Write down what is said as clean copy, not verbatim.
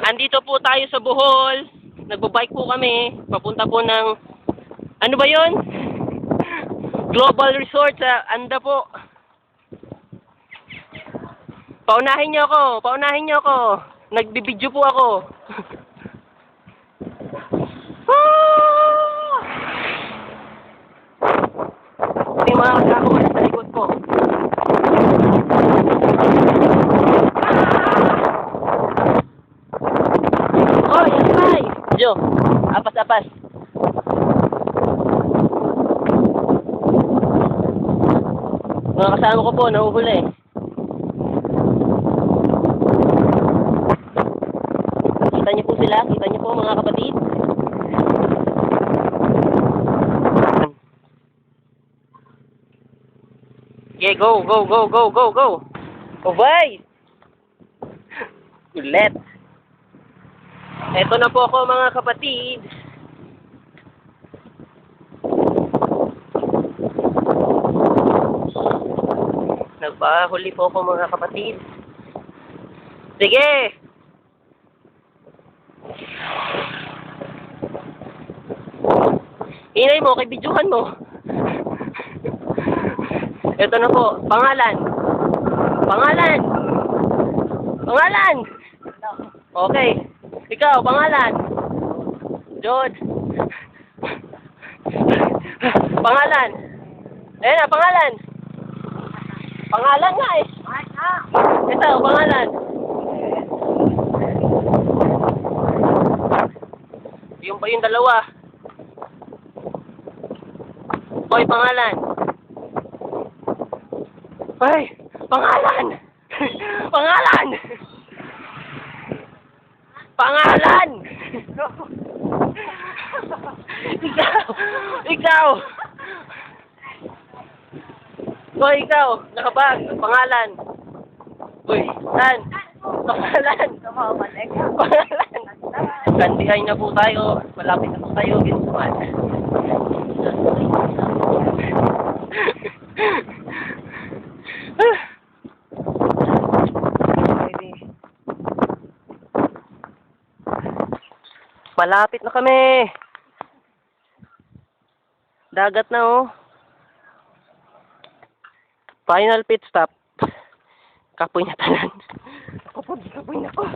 Andito po tayo sa Bohol. Nagbabike po kami. Papunta po ng, ano ba yon? Global Resort sa Anda po. Paunahin niyo ako. Paunahin niyo ako. Nagbibideo po ako. Ito yung mga kasama sa likod ko. Oh, yes, bye! Jo, apas-apas. Mga kasama ko po, nahuhuli. Kita niyo po sila? Kita niyo po mga kapatid? Okay, go, go, go, go, go, go! Alright! Ulit! Eto na po ako mga kapatid. Nagpahuli po ako mga kapatid. Sige! Inay mo, kaibidyuhan mo. Ito na po, pangalan. Pangalan. Pangalan. Okay. Ikaw, pangalan. George. Pangalan. Ayan na, pangalan. Pangalan nga eh. Ito, pangalan. Yung pa yung dalawa. Hoy, pangalan. Hoy, pangalan. Pangalan. Pangalan. Ikaw. Ikaw. Hoy, ikaw. Nakabag. Pangalan. Hoy, saan? Pangalan. Pangalan. Kandihay na po tayo. Malapit na po tayo. Ginsuman. Malapit na kami. Dagat na oh. Final pit stop. Kapoy na tanan. Kapoy na ko.